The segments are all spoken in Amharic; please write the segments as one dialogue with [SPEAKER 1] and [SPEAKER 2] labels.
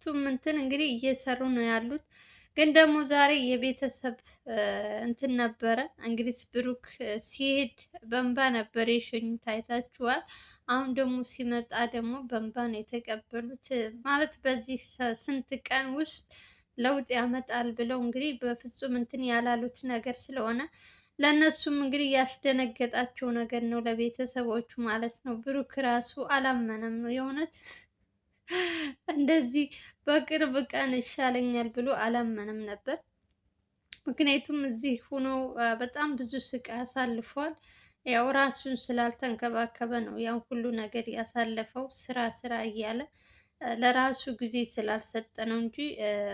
[SPEAKER 1] በፍጹም እንትን እንግዲህ እየሰሩ ነው ያሉት። ግን ደግሞ ዛሬ የቤተሰብ እንትን ነበረ እንግዲህ ብሩክ ሲሄድ በእንባ ነበር የሸኙት አይታችኋል። አሁን ደግሞ ሲመጣ ደግሞ በእንባ ነው የተቀበሉት። ማለት በዚህ ስንት ቀን ውስጥ ለውጥ ያመጣል ብለው እንግዲህ በፍጹም እንትን ያላሉት ነገር ስለሆነ ለእነሱም እንግዲህ ያስደነገጣቸው ነገር ነው፣ ለቤተሰቦቹ ማለት ነው። ብሩክ ራሱ አላመነም የእውነት እንደዚህ በቅርብ ቀን ይሻለኛል ብሎ አላመነም ነበር። ምክንያቱም እዚህ ሆኖ በጣም ብዙ ስቃይ አሳልፏል። ያው ራሱን ስላልተንከባከበ ነው ያን ሁሉ ነገር ያሳለፈው፣ ስራ ስራ እያለ ለራሱ ጊዜ ስላልሰጠ ነው እንጂ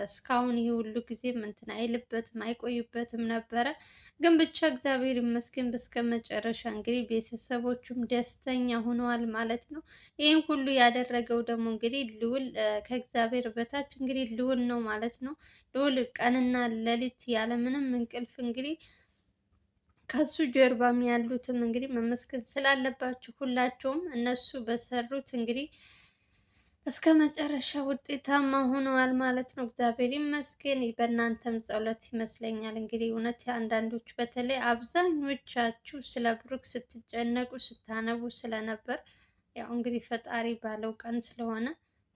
[SPEAKER 1] እስካሁን ይህ ሁሉ ጊዜም እንትን አይልበትም አይቆይበትም ነበረ። ግን ብቻ እግዚአብሔር ይመስገን በስከ መጨረሻ እንግዲህ ቤተሰቦቹም ደስተኛ ሆነዋል ማለት ነው። ይህን ሁሉ ያደረገው ደግሞ እንግዲህ ልዑል ከእግዚአብሔር በታች እንግዲህ ልዑል ነው ማለት ነው። ልዑል ቀንና ሌሊት ያለምንም እንቅልፍ እንግዲህ ከሱ ጀርባም ያሉትም እንግዲህ መመስገን ስላለባቸው ሁላቸውም እነሱ በሰሩት እንግዲህ እስከ መጨረሻ ውጤታማ ሆነዋል ማለት ነው። እግዚአብሔር ይመስገን። በእናንተም ጸሎት ይመስለኛል እንግዲህ እውነት አንዳንዶች በተለይ አብዛኞቻችሁ ስለ ብሩክ ስትጨነቁ ስታነቡ ስለነበር ያው እንግዲህ ፈጣሪ ባለው ቀን ስለሆነ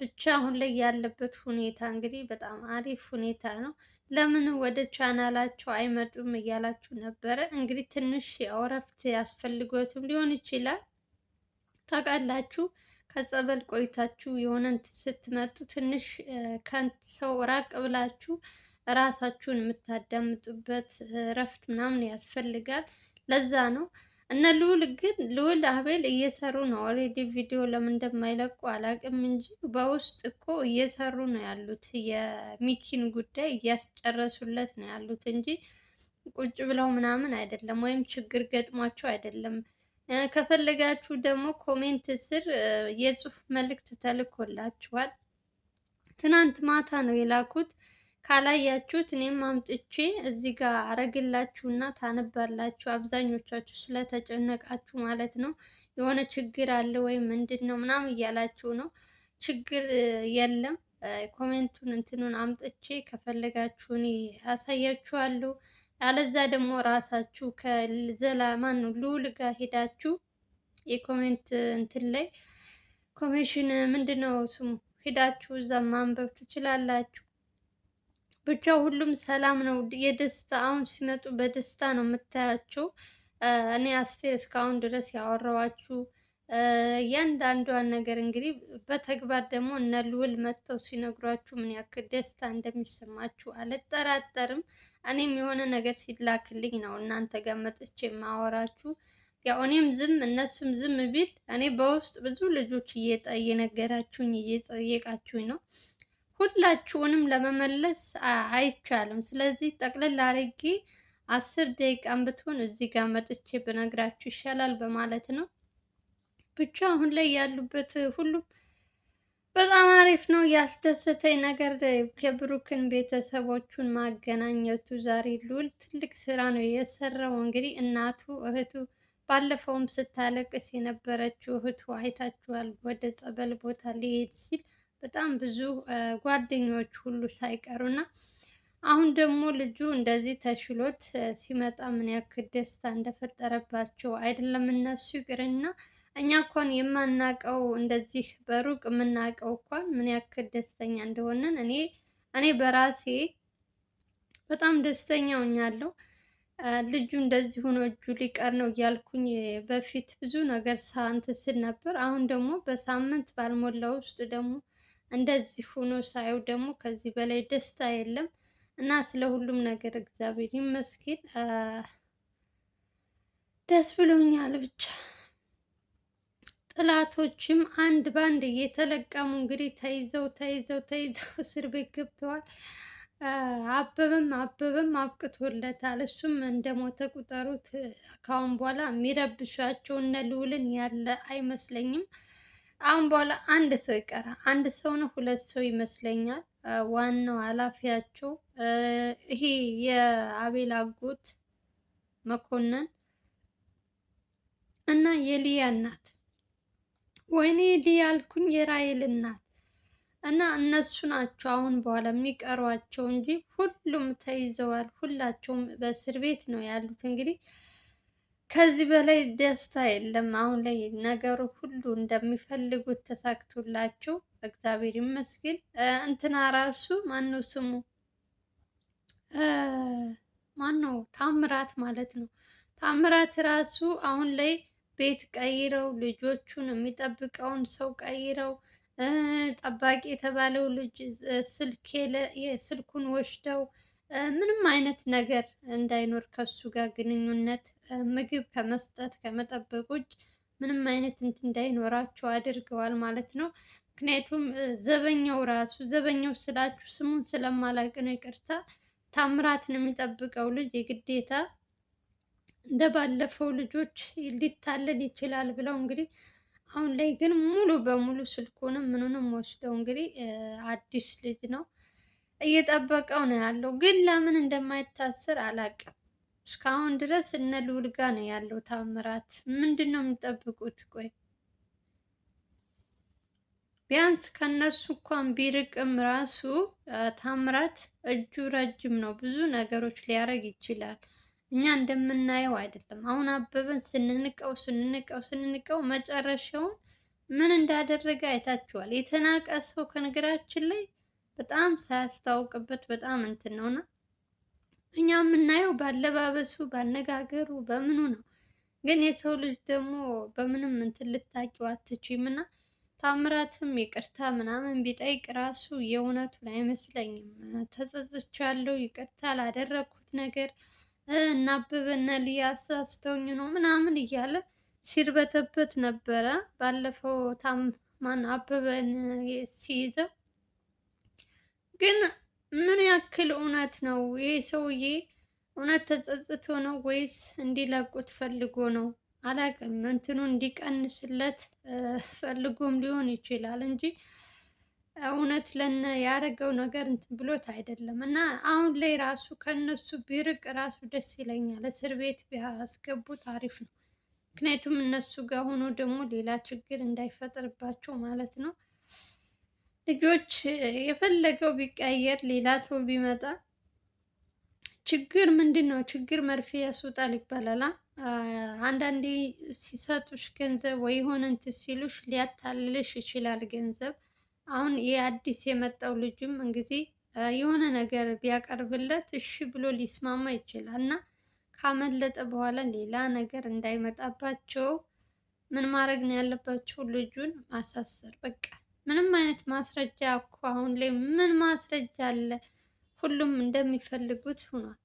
[SPEAKER 1] ብቻ አሁን ላይ ያለበት ሁኔታ እንግዲህ በጣም አሪፍ ሁኔታ ነው። ለምን ወደ ቻናላቸው አይመጡም እያላችሁ ነበረ። እንግዲህ ትንሽ ያው እረፍት ያስፈልጎትም ሊሆን ይችላል። ታውቃላችሁ ከጸበል ቆይታችሁ የሆነ እንትን ስትመጡ ትንሽ ከሰው ራቅ ብላችሁ ራሳችሁን የምታዳምጡበት እረፍት ምናምን ያስፈልጋል። ለዛ ነው። እነ ልዑል ግን ልዑል አቤል እየሰሩ ነው። ኦልሬዲ ቪዲዮ ለምን እንደማይለቁ አላውቅም እንጂ በውስጥ እኮ እየሰሩ ነው ያሉት። የሚኪን ጉዳይ እያስጨረሱለት ነው ያሉት እንጂ ቁጭ ብለው ምናምን አይደለም፣ ወይም ችግር ገጥሟቸው አይደለም። ከፈለጋችሁ ደግሞ ኮሜንት ስር የጽሁፍ መልእክት ተልኮላችኋል። ትናንት ማታ ነው የላኩት። ካላያችሁት እኔም አምጥቼ እዚህ ጋር አረግላችሁና ታነባላችሁ። አብዛኞቻችሁ ስለተጨነቃችሁ ማለት ነው። የሆነ ችግር አለ ወይም ምንድን ነው ምናምን እያላችሁ ነው። ችግር የለም። ኮሜንቱን እንትኑን አምጥቼ ከፈለጋችሁ እኔ አሳያችኋለሁ። ያለዛ ደግሞ ራሳችሁ ከዘላማን ነው ልዑል ጋር ሄዳችሁ የኮሜንት እንትን ላይ ኮሜሽን ምንድነው ስሙ ሄዳችሁ እዛ ማንበብ ትችላላችሁ። ብቻ ሁሉም ሰላም ነው። የደስታ አሁን ሲመጡ በደስታ ነው የምታያቸው። እኔ አስቴር እስካሁን ድረስ ያወራኋችሁ እያንዳንዷን ነገር እንግዲህ በተግባር ደግሞ እነ ልዑል መጥተው ሲነግሯችሁ ምን ያክል ደስታ እንደሚሰማችሁ አልጠራጠርም። እኔም የሆነ ነገር ሲላክልኝ ነው እናንተ ጋር መጥቼ የማወራችሁ። ያው እኔም ዝም እነሱም ዝም ቢል እኔ በውስጥ ብዙ ልጆች እየነገራችሁኝ እየጠየቃችሁኝ ነው። ሁላችሁንም ለመመለስ አይቻልም። ስለዚህ ጠቅልል አድርጌ 10 ደቂቃም ብትሆን እዚህ ጋር መጥቼ ብነግራችሁ ይሻላል በማለት ነው። ብቻ አሁን ላይ ያሉበት ሁሉም በጣም አሪፍ ነው። ያስደሰተኝ ነገር የብሩክን ቤተሰቦቹን ማገናኘቱ ዛሬ ልዑል ትልቅ ስራ ነው የሰራው። እንግዲህ እናቱ እህቱ ባለፈውም ስታለቅስ የነበረችው እህቱ አይታችኋል። ወደ ጸበል ቦታ ሊሄድ ሲል በጣም ብዙ ጓደኞች ሁሉ ሳይቀሩና አሁን ደግሞ ልጁ እንደዚህ ተሽሎት ሲመጣ ምን ያክል ደስታ እንደፈጠረባቸው አይደለም እነሱ ይቅርና እኛ እንኳን የማናውቀው እንደዚህ በሩቅ የምናውቀው እንኳን ምን ያክል ደስተኛ እንደሆነን እኔ በራሴ በጣም ደስተኛ ሆኛለሁ። ልጁ እንደዚህ ሆኖ እጁ ሊቀር ነው እያልኩኝ በፊት ብዙ ነገር ሳንት ስል ነበር። አሁን ደግሞ በሳምንት ባልሞላ ውስጥ ደግሞ እንደዚህ ሆኖ ሳየው ደግሞ ከዚህ በላይ ደስታ የለም እና ስለ ሁሉም ነገር እግዚአብሔር ይመስገን ደስ ብሎኛል ብቻ። ጥላቶችም አንድ ባንድ እየተለቀሙ እንግዲህ ተይዘው እስር ቤት ገብተዋል። አበበም አብቅቶለታል። እሱም እንደሞተ ቁጠሩት። ከአሁን በኋላ የሚረብሻቸው እነ ልዑልን ያለ አይመስለኝም። አሁን በኋላ አንድ ሰው ይቀራል። አንድ ሰው ነው ሁለት ሰው ይመስለኛል። ዋናው ኃላፊያቸው ይሄ የአቤል አጎት መኮንን እና የሊያ እናት ወይኔ ሊያ አልኩኝ የራሔል እናት እና እነሱ ናቸው አሁን በኋላ የሚቀሯቸው እንጂ ሁሉም ተይዘዋል። ሁላቸውም በእስር ቤት ነው ያሉት። እንግዲህ ከዚህ በላይ ደስታ የለም። አሁን ላይ ነገሩ ሁሉ እንደሚፈልጉት ተሳክቶላቸው እግዚአብሔር ይመስገን። እንትና ራሱ ማነው ስሙ ማነው ታምራት ማለት ነው። ታምራት ራሱ አሁን ላይ ቤት ቀይረው ልጆቹን የሚጠብቀውን ሰው ቀይረው ጠባቂ የተባለው ልጅ ስልኩን ወስደው ምንም አይነት ነገር እንዳይኖር ከሱ ጋር ግንኙነት ምግብ ከመስጠት ከመጠበቅ ውጭ ምንም አይነት እንትን እንዳይኖራቸው አድርገዋል ማለት ነው። ምክንያቱም ዘበኛው ራሱ ዘበኛው ስላችሁ ስሙን ስለማላውቅ ነው ይቅርታ። ታምራትን የሚጠብቀው ልጅ የግዴታ እንደ ባለፈው ልጆች ሊታለል ይችላል ብለው እንግዲህ አሁን ላይ ግን ሙሉ በሙሉ ስልኩንም ምኑንም ወስደው እንግዲህ አዲስ ልጅ ነው እየጠበቀው ነው ያለው። ግን ለምን እንደማይታሰር አላውቅም። እስካሁን ድረስ እነ ልዑል ጋ ነው ያለው ታምራት። ምንድን ነው የሚጠብቁት? ቆይ ቢያንስ ከነሱ እንኳን ቢርቅም ራሱ ታምራት እጁ ረጅም ነው። ብዙ ነገሮች ሊያደርግ ይችላል። እኛ እንደምናየው አይደለም። አሁን አበበን ስንንቀው መጨረሻውን ምን እንዳደረገ አይታችኋል። የተናቀ ሰው ከነገራችን ላይ በጣም ሳያስታውቅበት በጣም እንትን ነውና እኛ የምናየው ባለባበሱ፣ ባነጋገሩ፣ በምኑ ነው። ግን የሰው ልጅ ደግሞ በምንም እንትን ልታቂው አትችይም። እና ታምራትም ይቅርታ ምናምን ቢጠይቅ ራሱ የእውነቱን አይመስለኝም። ተጸጽቻለሁ፣ ይቅርታ ላደረኩት ነገር እና አበበ እነ ሊያ አሳስተውኝ ነው ምናምን እያለ ሲርበተበት ነበረ። ባለፈው ማን አበበን ሲይዘው ግን ምን ያክል እውነት ነው ይሄ ሰውዬ? እውነት ተጸጽቶ ነው ወይስ እንዲለቁት ፈልጎ ነው? አላውቅም። እንትኑ እንዲቀንስለት ፈልጎም ሊሆን ይችላል እንጂ እውነት ለነ ያደረገው ነገር እንትን ብሎት አይደለም። እና አሁን ላይ ራሱ ከነሱ ቢርቅ ራሱ ደስ ይለኛል። እስር ቤት ቢያስገቡት አሪፍ ነው። ምክንያቱም እነሱ ጋር ሆኖ ደግሞ ሌላ ችግር እንዳይፈጠርባቸው ማለት ነው። ልጆች የፈለገው ቢቀየር ሌላ ሰው ቢመጣ ችግር ምንድን ነው? ችግር መርፌ ያስወጣል ይባላል። አንዳንዴ ሲሰጡሽ ገንዘብ ወይ የሆነ እንትን ሲሉሽ ሊያታልልሽ ይችላል ገንዘብ። አሁን ይህ አዲስ የመጣው ልጅም እንግዲህ የሆነ ነገር ቢያቀርብለት እሺ ብሎ ሊስማማ ይችላል እና ካመለጠ በኋላ ሌላ ነገር እንዳይመጣባቸው ምን ማድረግ ነው ያለባቸው? ልጁን ማሳሰር በቃ። ምንም አይነት ማስረጃ እኮ አሁን ላይ ምን ማስረጃ አለ? ሁሉም እንደሚፈልጉት ሆኗል።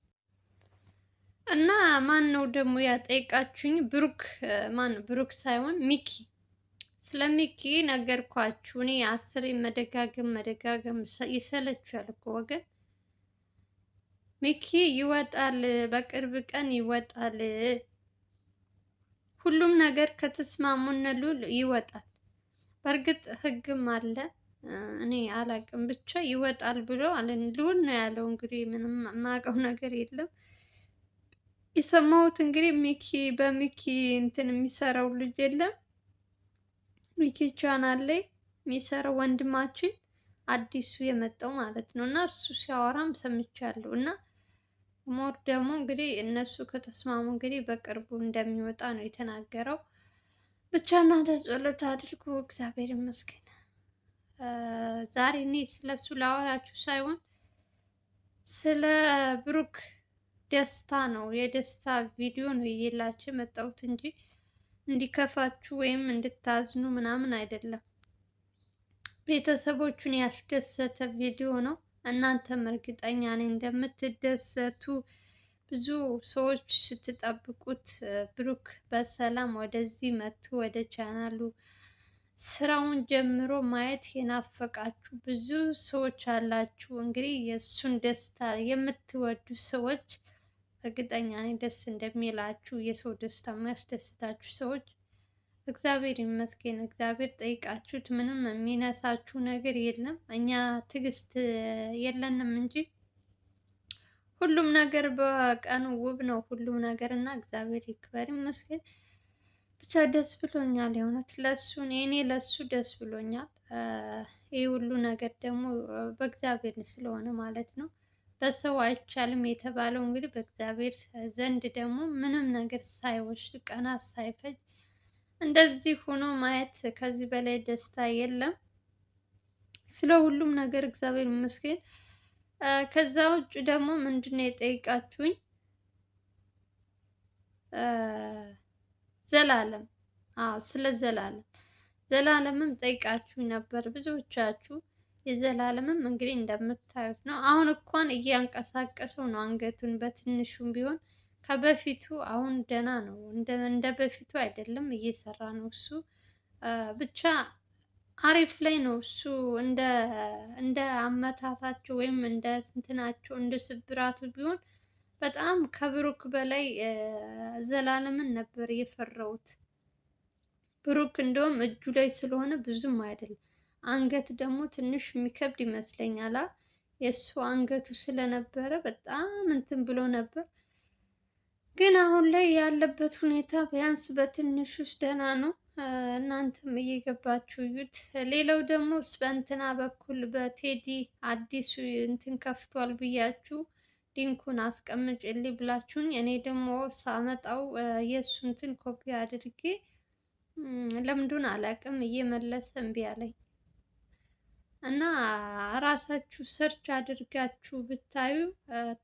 [SPEAKER 1] እና ማን ነው ደግሞ ያጠይቃችሁኝ? ብሩክ ማን ብሩክ ሳይሆን ሚኪ። ስለ ሚኪ ነገርኳችሁ። እኔ አስሬ መደጋገም ይሰለቻል እኮ ወገን። ሚኪ ይወጣል፣ በቅርብ ቀን ይወጣል። ሁሉም ነገር ከተስማሙን ሉል ይወጣል። በእርግጥ ህግም አለ። እኔ አላቅም ብቻ ይወጣል ብሎ አለን ልዑል ነው ያለው። እንግዲህ ምንም የማውቀው ነገር የለም። የሰማሁት እንግዲህ ሚኪ በሚኪ እንትን የሚሰራው ልጅ የለም ሚኪ ቻናል ላይ የሚሰራው ወንድማችን አዲሱ የመጣው ማለት ነው። እና እሱ ሲያወራም ሰምቻለሁ። እና ሞር ደግሞ እንግዲህ እነሱ ከተስማሙ እንግዲህ በቅርቡ እንደሚወጣ ነው የተናገረው። ብቻ እናንተ ጸሎት አድርጉ። እግዚአብሔር ይመስገን። ዛሬ እኔ ስለሱ ላወራችሁ ሳይሆን ስለ ብሩክ ደስታ ነው፣ የደስታ ቪዲዮ ነው እየላችሁ የመጣሁት እንጂ እንዲከፋችሁ ወይም እንድታዝኑ ምናምን አይደለም። ቤተሰቦቹን ያስደሰተ ቪዲዮ ነው። እናንተም እርግጠኛ ነኝ እንደምትደሰቱ። ብዙ ሰዎች ስትጠብቁት ብሩክ በሰላም ወደዚህ መጥቶ ወደ ቻናሉ ስራውን ጀምሮ ማየት የናፈቃችሁ ብዙ ሰዎች አላችሁ። እንግዲህ የእሱን ደስታ የምትወዱ ሰዎች እርግጠኛ ነኝ ደስ እንደሚላችሁ። የሰው ደስታ የሚያስደስታችሁ ሰዎች እግዚአብሔር ይመስገን። እግዚአብሔር ጠይቃችሁት ምንም የሚነሳችሁ ነገር የለም። እኛ ትዕግስት የለንም እንጂ ሁሉም ነገር በቀኑ ውብ ነው ሁሉም ነገር እና እግዚአብሔር ይክበር ይመስገን። ብቻ ደስ ብሎኛል። የእውነት ለሱ እኔ ለሱ ደስ ብሎኛል። ይህ ሁሉ ነገር ደግሞ በእግዚአብሔር ስለሆነ ማለት ነው። በሰው አይቻልም የተባለው እንግዲህ በእግዚአብሔር ዘንድ ደግሞ ምንም ነገር ሳይወስድ ቀናት ሳይፈጅ እንደዚህ ሆኖ ማየት ከዚህ በላይ ደስታ የለም። ስለ ሁሉም ነገር እግዚአብሔር ይመስገን። ከዛ ውጭ ደግሞ ምንድነው የጠይቃችሁኝ? ዘላለም ስለ ዘላለምም ጠይቃችሁኝ ነበር ብዙዎቻችሁ። የዘላለምም እንግዲህ እንደምታዩት ነው። አሁን እንኳን እያንቀሳቀሰው ነው አንገቱን በትንሹም ቢሆን ከበፊቱ አሁን ደህና ነው። እንደ በፊቱ አይደለም፣ እየሰራ ነው እሱ ብቻ አሪፍ ላይ ነው እሱ። እንደ አመታታቸው ወይም እንደ እንትናቸው እንደ ስብራቱ ቢሆን በጣም ከብሩክ በላይ ዘላለምን ነበር የፈራሁት። ብሩክ እንደውም እጁ ላይ ስለሆነ ብዙም አይደለም። አንገት ደግሞ ትንሽ የሚከብድ ይመስለኛል። የእሱ አንገቱ ስለነበረ በጣም እንትን ብሎ ነበር። ግን አሁን ላይ ያለበት ሁኔታ ቢያንስ በትንሹ ደህና ነው። እናንተም እየገባችሁ እዩት። ሌላው ደግሞ በእንትና በኩል በቴዲ አዲሱ እንትን ከፍቷል ብያችሁ ሊንኩን አስቀምጭልኝ ብላችሁኝ፣ እኔ ደግሞ ሳመጣው የእሱ እንትን ኮፒ አድርጌ ለምንድን አላውቅም እየመለሰ እምቢ አለኝ። እና ራሳችሁ ሰርች አድርጋችሁ ብታዩ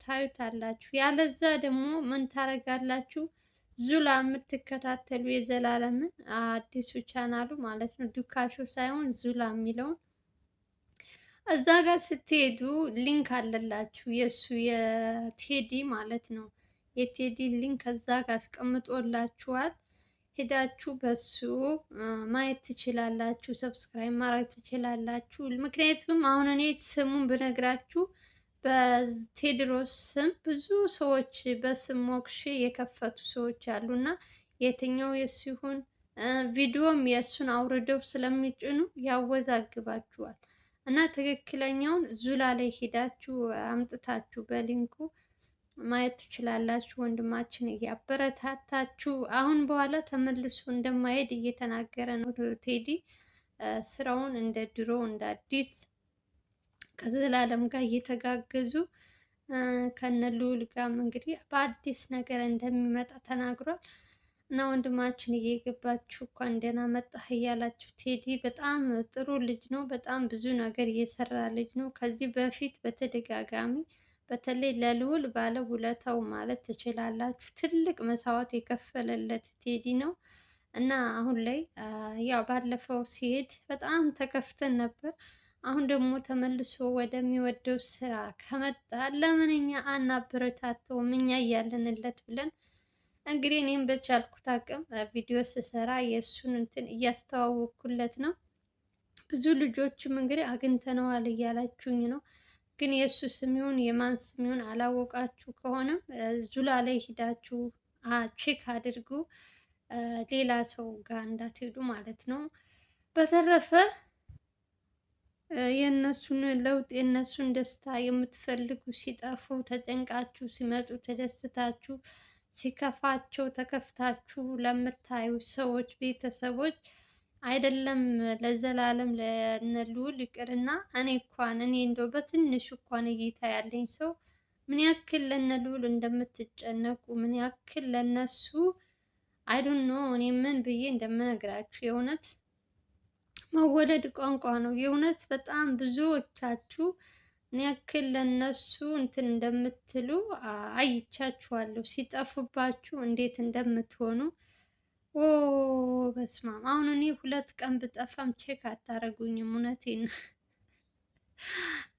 [SPEAKER 1] ታዩታላችሁ። ያለዛ ደግሞ ምን ታደርጋላችሁ? ዙላ የምትከታተሉ የዘላለምን አዲሱ ቻናሉ ማለት ነው፣ ዱካሾ ሳይሆን ዙላ የሚለውን እዛ ጋር ስትሄዱ ሊንክ አለላችሁ። የእሱ የቴዲ ማለት ነው። የቴዲ ሊንክ እዛ ጋር አስቀምጦላችኋል። ሄዳችሁ በሱ ማየት ትችላላችሁ። ሰብስክራይብ ማድረግ ትችላላችሁ። ምክንያቱም አሁን እኔ ስሙን ብነግራችሁ በቴድሮስ ስም ብዙ ሰዎች በስም ሞክሼ የከፈቱ ሰዎች አሉና የትኛው የሱ ይሁን ቪዲዮም የእሱን አውርደው ስለሚጭኑ ያወዛግባችኋል። እና ትክክለኛውን ዙላ ላይ ሄዳችሁ አምጥታችሁ በሊንኩ ማየት ትችላላችሁ። ወንድማችን እያበረታታችሁ አሁን በኋላ ተመልሶ እንደማይሄድ እየተናገረ ነው ቴዲ። ስራውን እንደ ድሮ እንደ አዲስ ከዘላለም ጋር እየተጋገዙ ከነ ልዑል ጋርም እንግዲህ በአዲስ ነገር እንደሚመጣ ተናግሯል። እና ወንድማችን እየገባችሁ እንኳን ደህና መጣህ እያላችሁ ቴዲ በጣም ጥሩ ልጅ ነው። በጣም ብዙ ነገር እየሰራ ልጅ ነው። ከዚህ በፊት በተደጋጋሚ በተለይ ለልዑል ባለውለታው ማለት ትችላላችሁ። ትልቅ መስዋዕት የከፈለለት ቴዲ ነው። እና አሁን ላይ ያው ባለፈው ሲሄድ በጣም ተከፍተን ነበር። አሁን ደግሞ ተመልሶ ወደሚወደው ስራ ከመጣ ለምን እኛ አናበረታተውም? እኛ እያለንለት ብለን እንግዲህ እኔም በቻልኩት አቅም ቪዲዮ ስሰራ የእሱን እንትን እያስተዋወቅኩለት ነው። ብዙ ልጆችም እንግዲህ አግኝተነዋል እያላችሁኝ ነው። ግን የእሱ ስም ይሁን የማን ስም ይሁን አላወቃችሁ ከሆነም ዙላ ላይ ሂዳችሁ ቼክ አድርጉ። ሌላ ሰው ጋር እንዳትሄዱ ማለት ነው። በተረፈ የእነሱን ለውጥ የእነሱን ደስታ የምትፈልጉ ሲጠፉ ተጨንቃችሁ ሲመጡ ተደስታችሁ ሲከፋቸው ተከፍታችሁ ለምታዩ ሰዎች ቤተሰቦች አይደለም ለዘላለም ለነልዑል ይቅርና እኔ እንደው በትንሹ እንኳን እይታ ያለኝ ሰው ምን ያክል ለነልዑል እንደምትጨነቁ ምን ያክል ለነሱ አይዶን ኖ እኔ ምን ብዬ እንደምነግራችሁ የእውነት መወደድ ቋንቋ ነው። የእውነት በጣም ብዙዎቻችሁ ምን ያክል ለነሱ እንትን እንደምትሉ አይቻችኋለሁ። ሲጠፉባችሁ እንዴት እንደምትሆኑ ኦ በስማም። አሁን እኔ 2 ቀን ብጠፋም ቼክ አታደርጉኝም። እውነቴን ነው።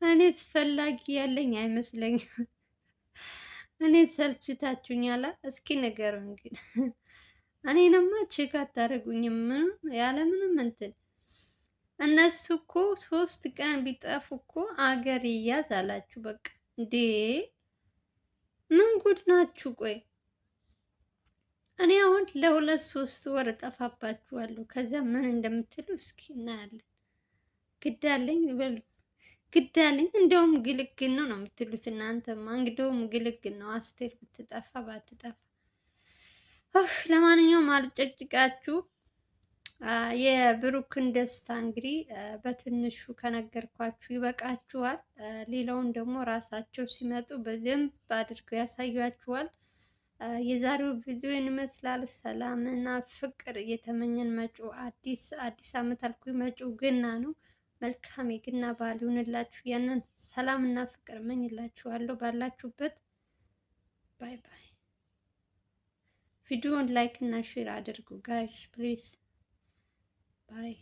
[SPEAKER 1] እኔ አስፈላጊ ያለኝ አይመስለኝም። እኔ ሰልችታችሁኛል። እስኪ ንገሩኝ ግን እኔንማ ቼክ አታደርጉኝም ያለምንም እንትን። እነሱ እኮ 3 ቀን ቢጠፉ እኮ አገር ይያዝ አላችሁ። በቃ እንዴ ምን ጉድ ናችሁ? ቆይ እኔ አሁን ለ2-3 ወር እጠፋባችኋለሁ። ከዚያ ምን እንደምትሉ እስኪ እናያለን። ግዳለኝ በሉ ግዳለኝ። እንደውም ግልግል ነው የምትሉት እናንተማ። እንግዲያውም ግልግል ነው አስቴር ብትጠፋ ባትጠፋ። ለማንኛውም አልጨጭቃችሁ። የብሩክን ደስታ እንግዲህ በትንሹ ከነገርኳችሁ ይበቃችኋል። ሌላውን ደግሞ ራሳቸው ሲመጡ በደንብ አድርገው ያሳያችኋል። የዛሬው ቪዲዮ ይመስላል። ሰላምና ፍቅር እየተመኘን መጪው አዲስ ዓመት አልኩኝ፣ መጪው ገና ነው። መልካም የገና በዓል ይሁንላችሁ። ያንን ሰላምና ፍቅር እመኝላችኋለሁ ባላችሁበት። ባይ ባይ። ቪዲዮውን ላይክ እና ሼር አድርጉ ጋይስ ፕሊዝ። ባይ